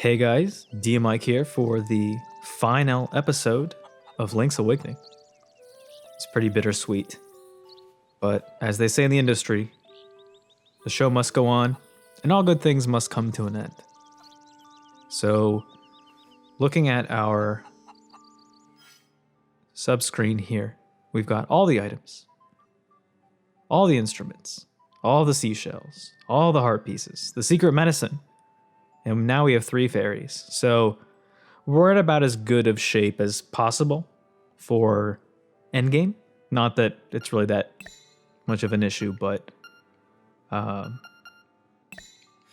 Hey guys, DMike here for the final episode of Link's Awakening. It's pretty bittersweet, but as they say in the industry, the show must go on, and all good things must come to an end. So, looking at our subscreen here, we've got all the items, all the instruments, all the seashells, all the heart pieces, the secret medicine, and now we have 3 fairies. So we're at about as good of shape as possible for endgame. Not that it's really that much of an issue, but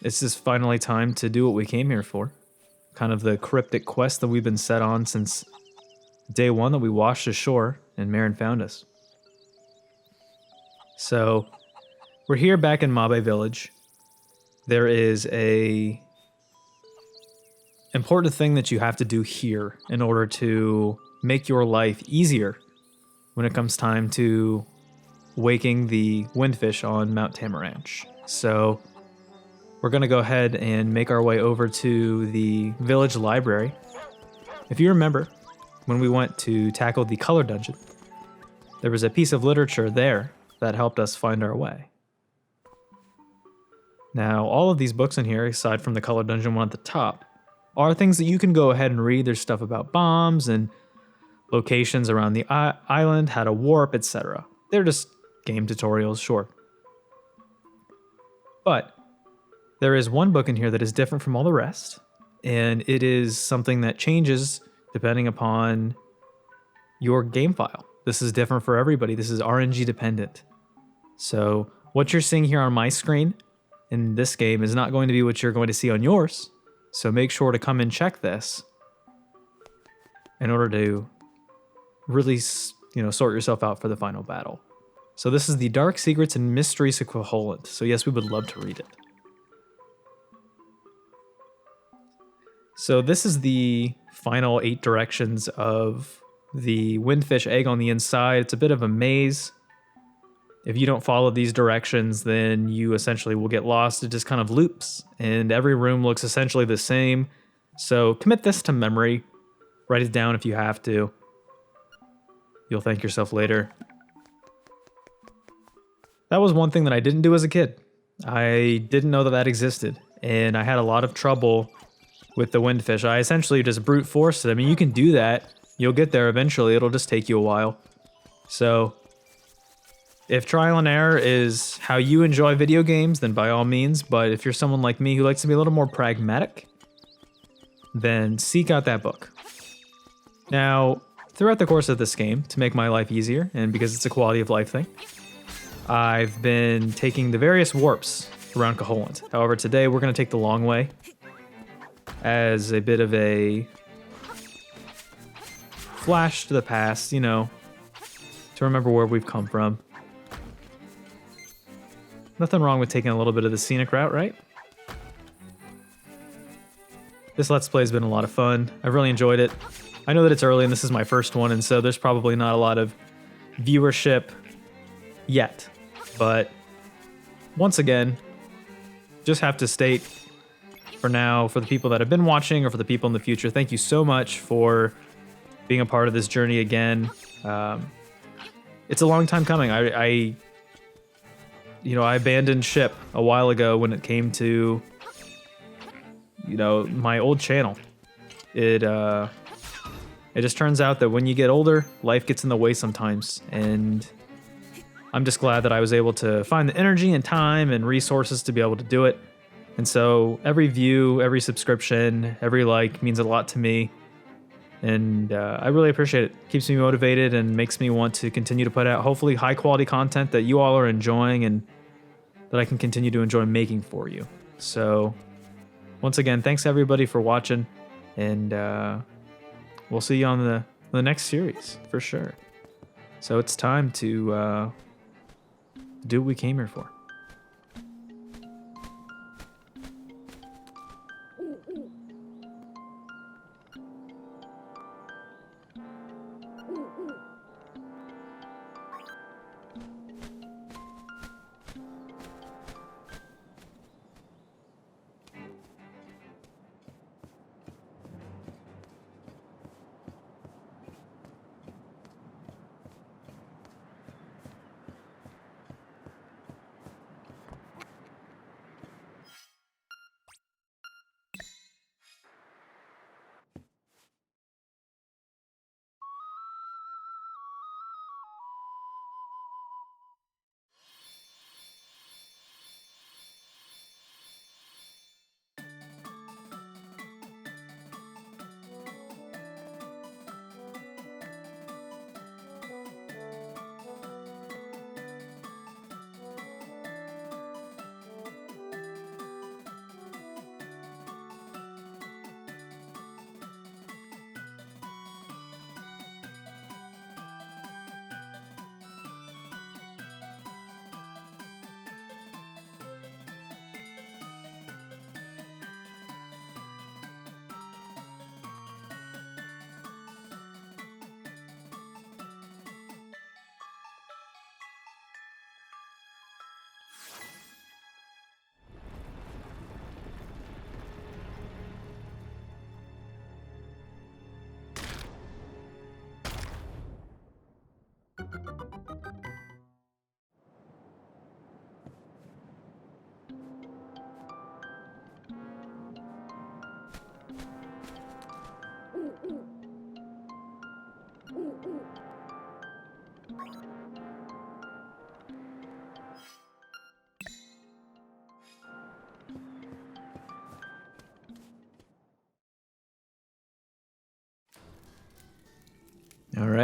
it's just finally time to do what we came here for. Kind of the cryptic quest that we've been set on since day 1 that we washed ashore and Marin found us. So we're here back in Mabe Village. There is a important thing that you have to do here in order to make your life easier when it comes time to waking the windfish on Mount Tamaranch. So we're going to go ahead and make our way over to the village library. If you remember, when we went to tackle the color dungeon, there was a piece of literature there that helped us find our way. Now, all of these books in here, aside from the color dungeon one at the top, are things that you can go ahead and read. There's stuff about bombs and locations around the island, how to warp, etc. They're just game tutorials, sure. But there is one book in here that is different from all the rest, and it is something that changes depending upon your game file. This is different for everybody. This is RNG dependent. So what you're seeing here on my screen in this game is not going to be what you're going to see on yours. So make sure to come and check this in order to really, sort yourself out for the final battle. So this is the Dark Secrets and Mysteries of Quaholand. So yes, we would love to read it. So this is the final 8 directions of the windfish egg on the inside. It's a bit of a maze. If you don't follow these directions, then you essentially will get lost. It just kind of loops, and every room looks essentially the same. So commit this to memory. Write it down if you have to. You'll thank yourself later. That was one thing that I didn't do as a kid. I didn't know that that existed, and I had a lot of trouble with the windfish. I essentially just brute forced it. I mean, you can do that. You'll get there eventually. It'll just take you a while. So if trial and error is how you enjoy video games, then by all means. But if you're someone like me who likes to be a little more pragmatic, then seek out that book. Now, throughout the course of this game, to make my life easier, and because it's a quality of life thing, I've been taking the various warps around Quaholand. However, today we're going to take the long way as a bit of a flash to the past, to remember where we've come from. Nothing wrong with taking a little bit of the scenic route, right? This Let's Play has been a lot of fun. I've really enjoyed it. I know that it's early and this is my first one, and so there's probably not a lot of viewership yet. But once again, just have to state for now, for the people that have been watching or for the people in the future, thank you so much for being a part of this journey again. It's a long time coming. I abandoned ship a while ago when it came to, my old channel. It just turns out that when you get older, life gets in the way sometimes. And I'm just glad that I was able to find the energy and time and resources to be able to do it. And so every view, every subscription, every like means a lot to me. And I really appreciate it. Keeps me motivated and makes me want to continue to put out hopefully high quality content that you all are enjoying and that I can continue to enjoy making for you. So once again, thanks everybody for watching, and we'll see you on the next series for sure. So it's time to do what we came here for.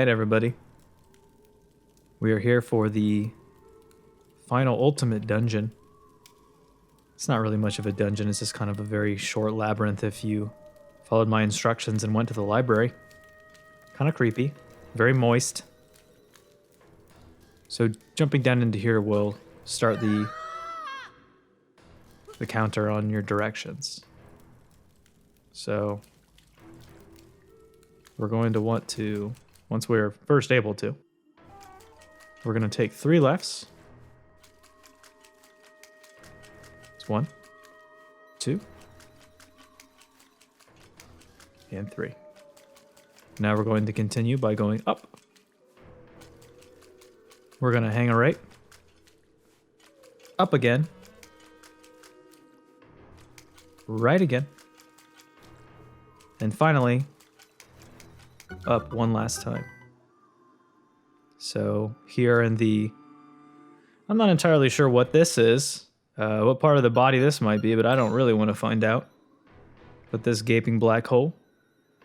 Alright, everybody. We are here for the final ultimate dungeon. It's not really much of a dungeon, it's just kind of a very short labyrinth if you followed my instructions and went to the library. Kind of creepy, very moist. So jumping down into here will start the counter on your directions. So we're going to want to, once we're first able to, we're going to take 3 lefts. It's 1, 2, and 3. Now we're going to continue by going up. We're going to hang a right. Up again. Right again. And finally, up one last time. So here in the... I'm not entirely sure what this is, what part of the body this might be, but I don't really want to find out. But this gaping black hole,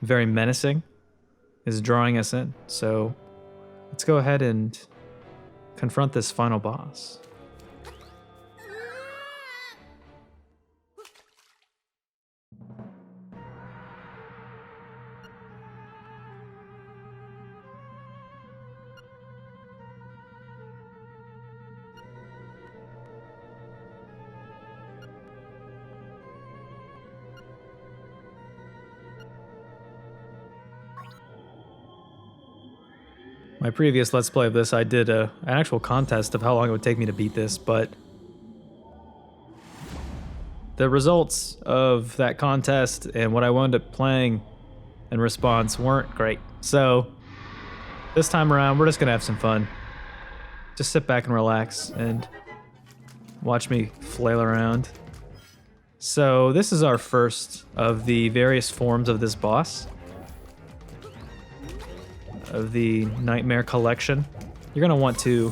very menacing, is drawing us in. So let's go ahead and confront this final boss. My previous Let's Play of this, I did an actual contest of how long it would take me to beat this, but the results of that contest and what I wound up playing in response weren't great. So this time around, we're just going to have some fun. Just sit back and relax and watch me flail around. So this is our first of the various forms of this boss. Of the Nightmare Collection. You're going to want to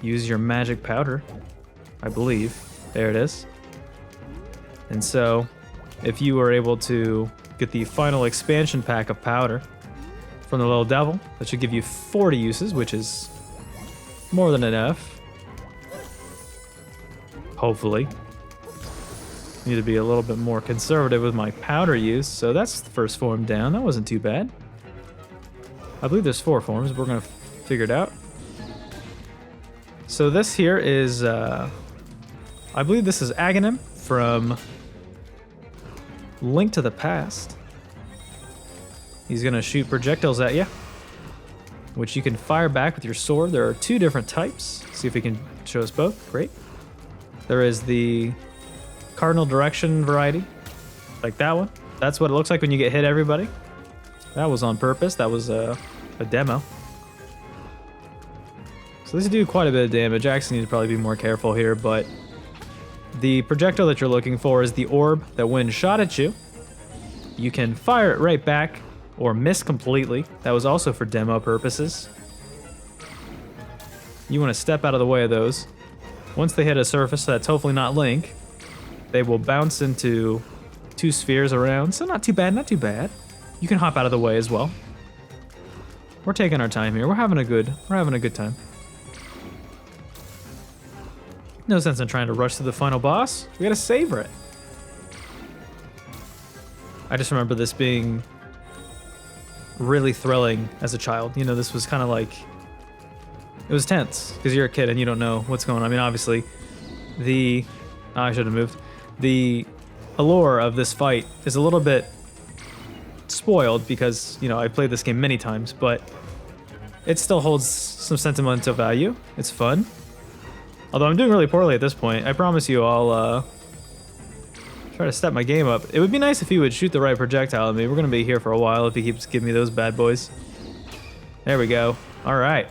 use your magic powder, I believe. There it is. And so, if you were able to get the final expansion pack of powder from the little devil, that should give you 40 uses, which is more than enough. Hopefully. Need to be a little bit more conservative with my powder use, so that's the first form down. That wasn't too bad. I believe there's 4 forms, but we're going to figure it out. So this here is, I believe this is Aghanim from Link to the Past. He's going to shoot projectiles at you, which you can fire back with your sword. There are 2 different types. See if we can show us both. Great. There is the cardinal direction variety, like that one. That's what it looks like when you get hit, everybody. That was on purpose. That was a demo. So these do quite a bit of damage. I actually need to probably be more careful here, but the projectile that you're looking for is the orb that when shot at you, you can fire it right back or miss completely. That was also for demo purposes. You want to step out of the way of those. Once they hit a surface that's hopefully not Link, they will bounce into 2 spheres around. So not too bad, not too bad. You can hop out of the way as well. We're taking our time here. We're having a good time. No sense in trying to rush to the final boss. We gotta savor it. I just remember this being really thrilling as a child. You know, this was kind of like, it was tense because you're a kid and you don't know what's going on. I mean, obviously, I should have moved. The allure of this fight is a little bit spoiled because, you know, I played this game many times, but it still holds some sentimental value. It's fun. Although I'm doing really poorly at this point. I promise you I'll try to step my game up. It would be nice if he would shoot the right projectile at me. We're going to be here for a while if he keeps giving me those bad boys. There we go. All right.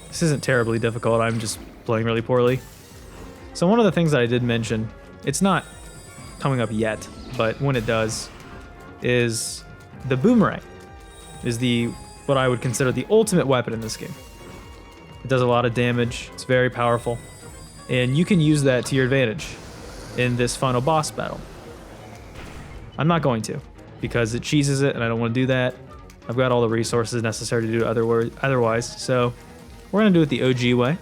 This isn't terribly difficult. I'm just playing really poorly. So one of the things that I did mention, it's not coming up yet, but when it does, is the boomerang is what I would consider the ultimate weapon in this game. It does a lot of damage, it's very powerful, and you can use that to your advantage in this final boss battle. I'm not going to, because it cheeses it and I don't want to do that. I've got all the resources necessary to do it otherwise. So we're going to do it the OG way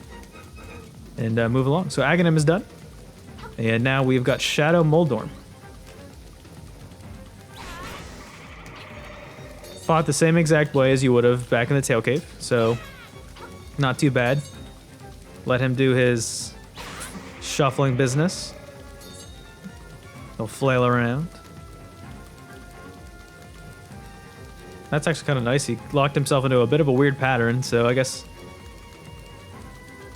and move along. So Aghanim is done. And now we've got Shadow Moldorm. Fought the same exact way as you would have back in the Tail Cave. So not too bad. Let him do his shuffling business. He'll flail around. That's actually kind of nice. He locked himself into a bit of a weird pattern, so I guess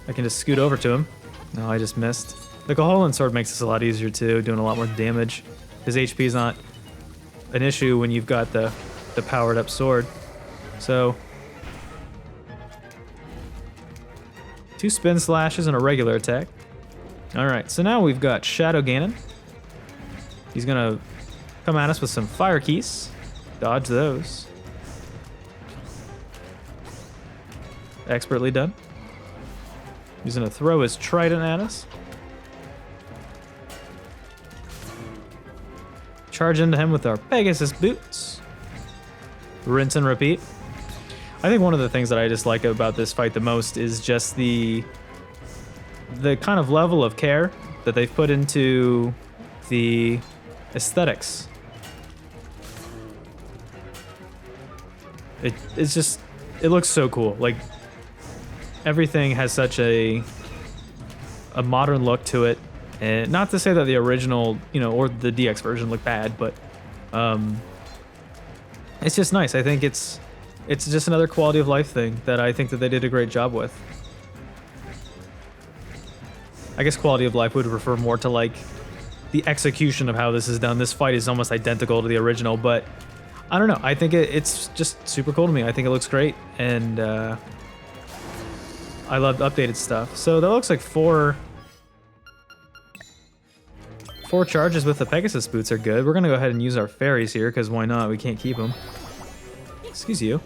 I can just scoot over to him. No, I just missed. The Koholin sword makes this a lot easier too, doing a lot more damage. His HP is not an issue when you've got the powered up sword. So 2 spin slashes and a regular attack. Alright, so now we've got Shadow Ganon. He's gonna come at us with some fire keys. Dodge those. Expertly done. He's gonna throw his trident at us. Charge into him with our Pegasus boots. Rinse and repeat. I think one of the things that I just like about this fight the most is just the kind of level of care that they've put into the aesthetics. It's just, it looks so cool. Like, everything has such a modern look to it. And not to say that the original, or the DX version look bad, but it's just nice. I think it's just another quality of life thing that I think that they did a great job with. I guess quality of life would refer more to like the execution of how this is done. This fight is almost identical to the original, but I don't know. I think it's just super cool to me. I think it looks great, and I love updated stuff. So that looks like four charges with the Pegasus boots are good. We're gonna go ahead and use our fairies here, because why not? We can't keep them. Excuse you.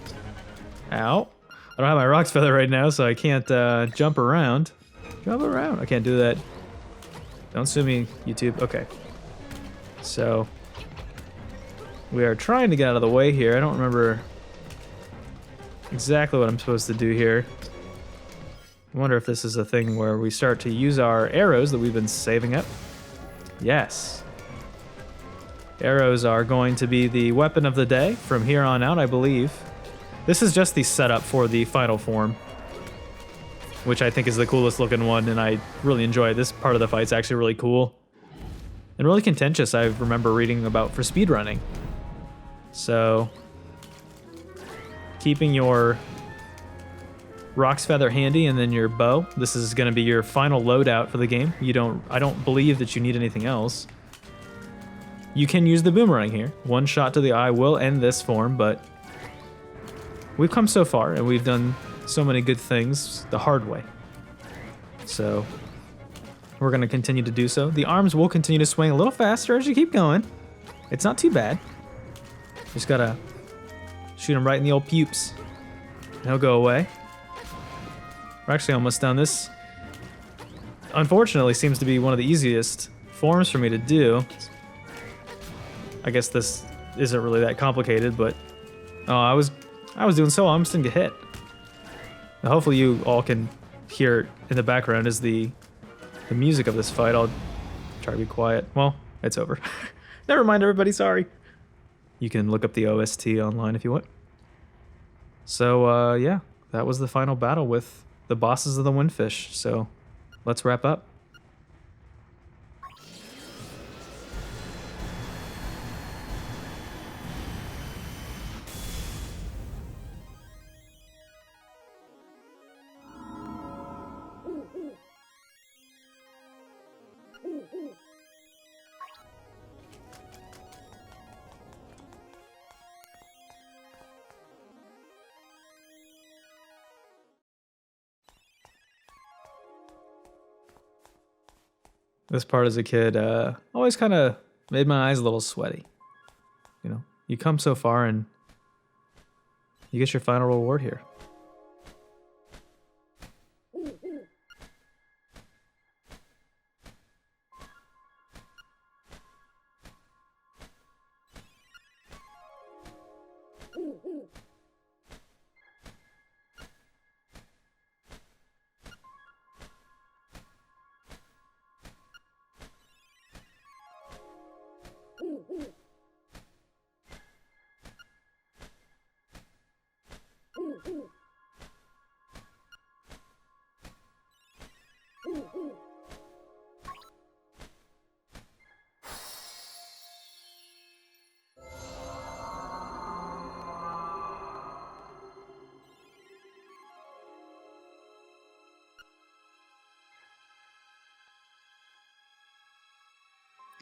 Ow. I don't have my Rock's Feather right now, so I can't jump around. Jump around. I can't do that. Don't sue me, YouTube. Okay. So we are trying to get out of the way here. I don't remember exactly what I'm supposed to do here. I wonder if this is a thing where we start to use our arrows that we've been saving up. Yes. Arrows are going to be the weapon of the day from here on out, I believe. This is just the setup for the final form, which I think is the coolest looking one, and I really enjoy it. This part of the fight's actually really cool and really contentious. I remember reading about for speedrunning. So keeping your Rock's Feather handy and then your bow. This is going to be your final loadout for the game. I don't believe that you need anything else. You can use the boomerang here. One shot to the eye will end this form, but we've come so far and we've done so many good things the hard way. So we're going to continue to do so. The arms will continue to swing a little faster as you keep going. It's not too bad. Just got to shoot him right in the old pupes. And he'll go away. We're actually almost done. This, unfortunately, seems to be one of the easiest forms for me to do. I guess this isn't really that complicated, but I was doing so well, I almost didn't get hit. Now, hopefully you all can hear in the background is the music of this fight. I'll try to be quiet. Well, it's over. Never mind, everybody, sorry. You can look up the OST online if you want. So, yeah, that was the final battle with the bosses of the Windfish. So, let's wrap up. This part as a kid always kind of made my eyes a little sweaty. You know, you come so far and you get your final reward here.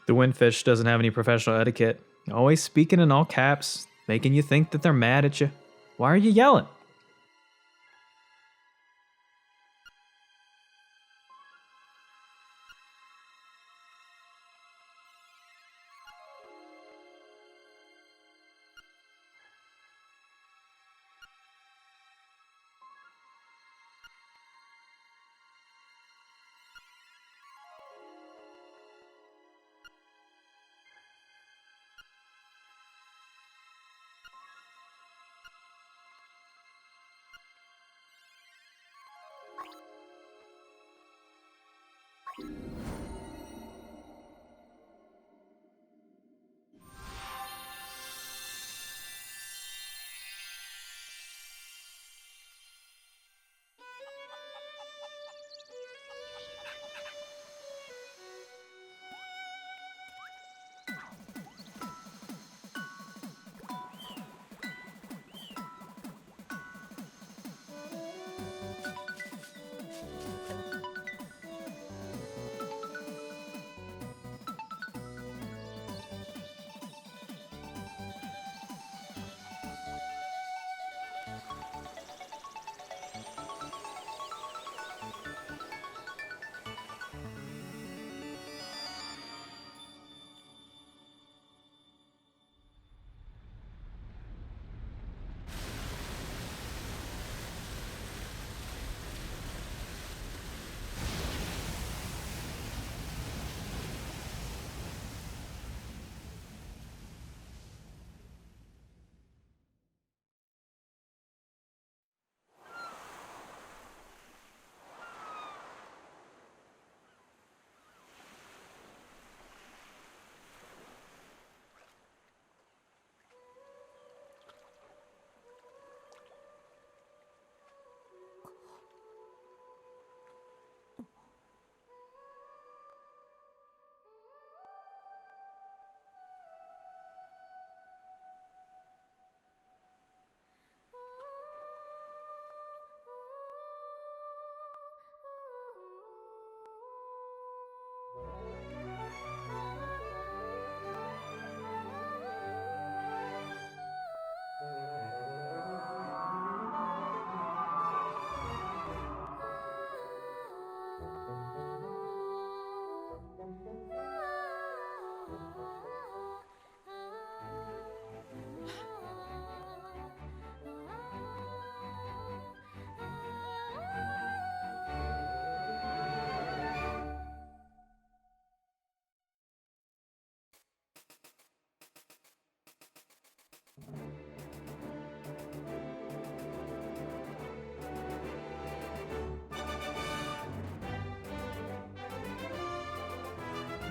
The windfish doesn't have any professional etiquette. Always speaking in all caps, making you think that they're mad at you. Why are you yelling?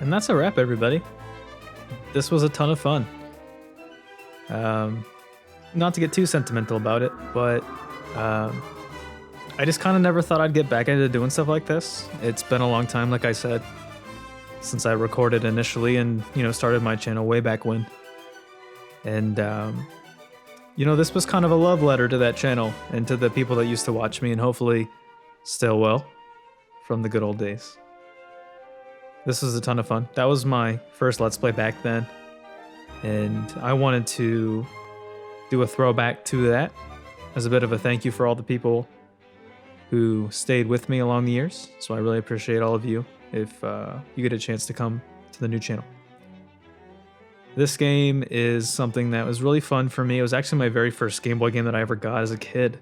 And that's a wrap, everybody. This was a ton of fun. Not to get too sentimental about it, but I just kind of never thought I'd get back into doing stuff like this. It's been a long time, like I said, since I recorded initially and, started my channel way back when. And, this was kind of a love letter to that channel and to the people that used to watch me and hopefully still will from the good old days. This was a ton of fun. That was my first Let's Play back then. And I wanted to do a throwback to that as a bit of a thank you for all the people who stayed with me along the years. So I really appreciate all of you if you get a chance to come to the new channel. This game is something that was really fun for me. It was actually my very first Game Boy game that I ever got as a kid.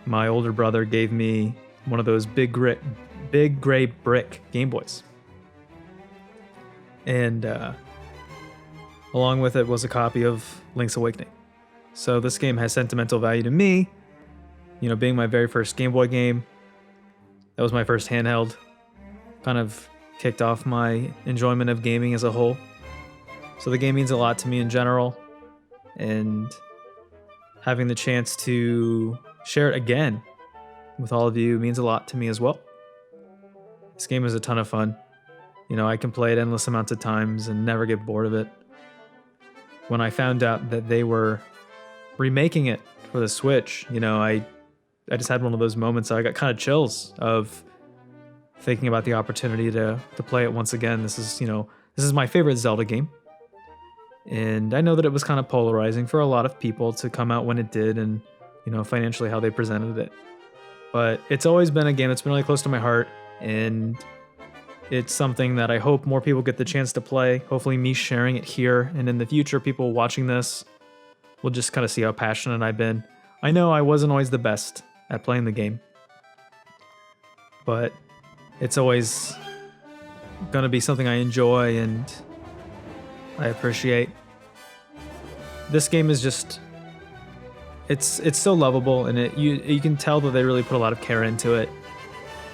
My older brother gave me one of those big gray brick Game Boys. And along with it was a copy of Link's Awakening. So this game has sentimental value to me. Being my very first Game Boy game. That was my first handheld. Kind of kicked off my enjoyment of gaming as a whole. So the game means a lot to me in general. And having the chance to share it again with all of you means a lot to me as well. This game is a ton of fun. I can play it endless amounts of times and never get bored of it. When I found out that they were remaking it for the Switch, I just had one of those moments. I got kind of chills of thinking about the opportunity to play it once again. This is, this is my favorite Zelda game. And I know that it was kind of polarizing for a lot of people to come out when it did and, financially how they presented it. But it's always been a game that's been really close to my heart, and it's something that I hope more people get the chance to play. Hopefully me sharing it here, and in the future, people watching this will just kind of see how passionate I've been. I know I wasn't always the best at playing the game, but it's always going to be something I enjoy and I appreciate. This game is just, it's so lovable, and you can tell that they really put a lot of care into it,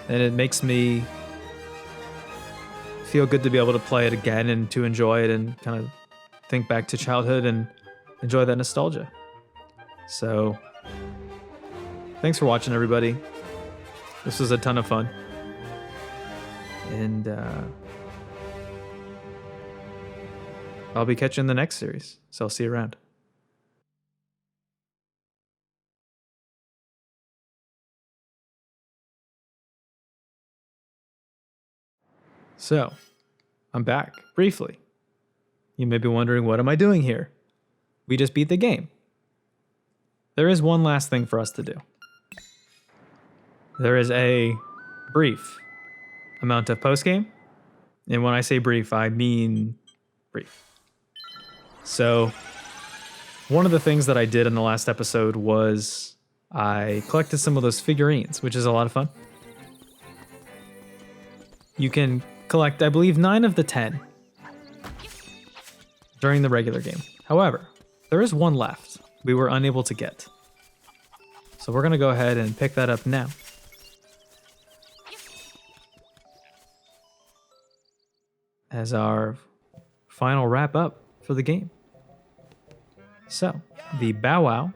and it makes me feel good to be able to play it again and to enjoy it and kind of think back to childhood and enjoy that nostalgia. So thanks for watching, everybody. This was a ton of fun, and I'll be catching the next series, so I'll see you around. So, I'm back, briefly. You may be wondering, what am I doing here? We just beat the game. There is one last thing for us to do. There is a brief amount of postgame, and when I say brief, I mean brief. So, one of the things that I did in the last episode was I collected some of those figurines, which is a lot of fun. You can collect, I believe, 9 of the 10 during the regular game. However, there is one left we were unable to get. So we're going to go ahead and pick that up now. As our final wrap up for the game. So, the Bow Wow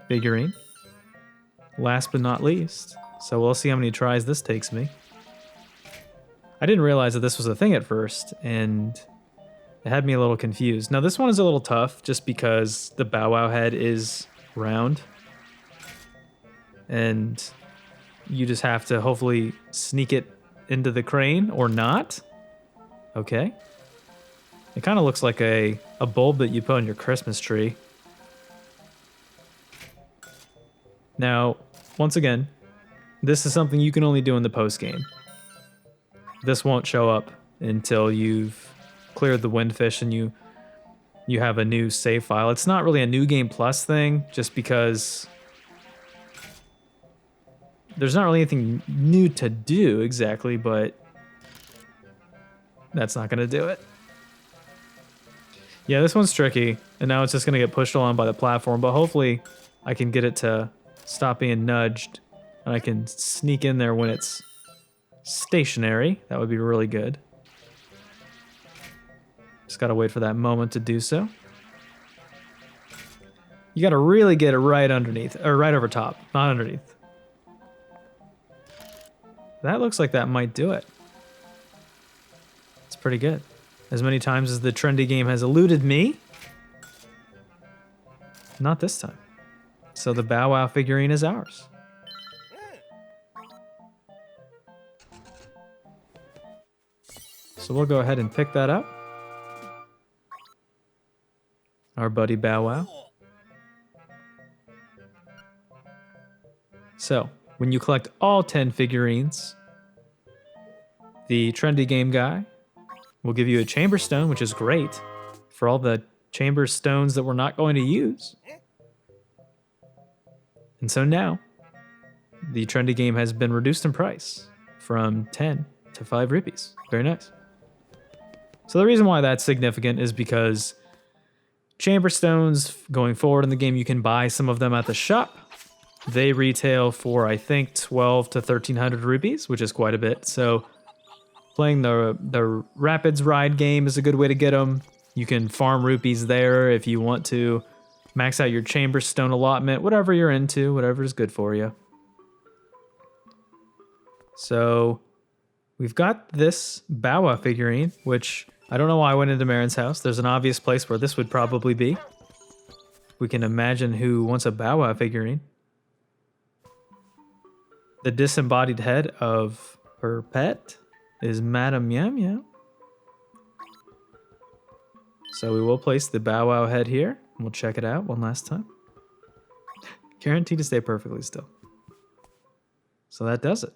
figurine, last but not least. So we'll see how many tries this takes me. I didn't realize that this was a thing at first, and it had me a little confused. Now, this one is a little tough just because the Bow Wow head is round, and you just have to hopefully sneak it into the crane or not. Okay. It kind of looks like a bulb that you put on your Christmas tree. Now, once again, this is something you can only do in the post game. This won't show up until you've cleared the windfish and you have a new save file. It's not really a new game plus thing, just because there's not really anything new to do exactly, but that's not going to do it. Yeah, this one's tricky, and now it's just going to get pushed along by the platform, but hopefully I can get it to stop being nudged, and I can sneak in there when it's stationary. That would be really good. Just gotta wait for that moment to do so. You gotta really get it right underneath, or right over top, not underneath. That looks like that might do it. It's pretty good. As many times as the trendy game has eluded me, not this time. So the Bow Wow figurine is ours. So we'll go ahead and pick that up. Our buddy Bow Wow. So, when you collect all 10 figurines, the trendy game guy will give you a chamber stone, which is great for all the chamber stones that we're not going to use. And so now, the trendy game has been reduced in price from 10 to 5 rupees. Very nice. So the reason why that's significant is because chamber stones, going forward in the game, you can buy some of them at the shop. They retail for, I think, 12 to 1300 rupees, which is quite a bit. So playing the Rapids Ride game is a good way to get them. You can farm rupees there if you want to max out your chamber stone allotment, whatever you're into, whatever is good for you. So we've got this Bow Wow figurine, which I don't know why I went into Marin's house. There's an obvious place where this would probably be. We can imagine who wants a Bow Wow figurine. The disembodied head of Her pet is Madame Meow Meow. So we will place the Bow Wow head here, and we'll check it out one last time. Guaranteed to stay perfectly still. So that does it.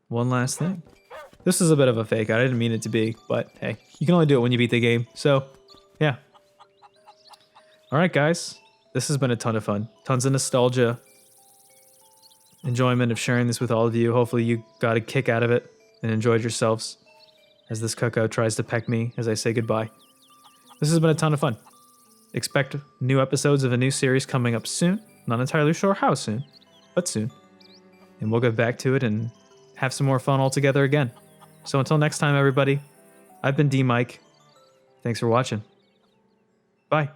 One last thing. This is a bit of a fake. I didn't mean it to be, but hey, you can only do it when you beat the game. So, yeah. All right, guys. This has been a ton of fun. Tons of nostalgia. Enjoyment of sharing this with all of you. Hopefully you got a kick out of it and enjoyed yourselves as this cuckow tries to peck me as I say goodbye. This has been a ton of fun. Expect new episodes of a new series coming up soon. Not entirely sure how soon, but soon. And we'll get back to it and have some more fun all together again. So until next time, everybody, I've been D Mike. Thanks for watching. Bye.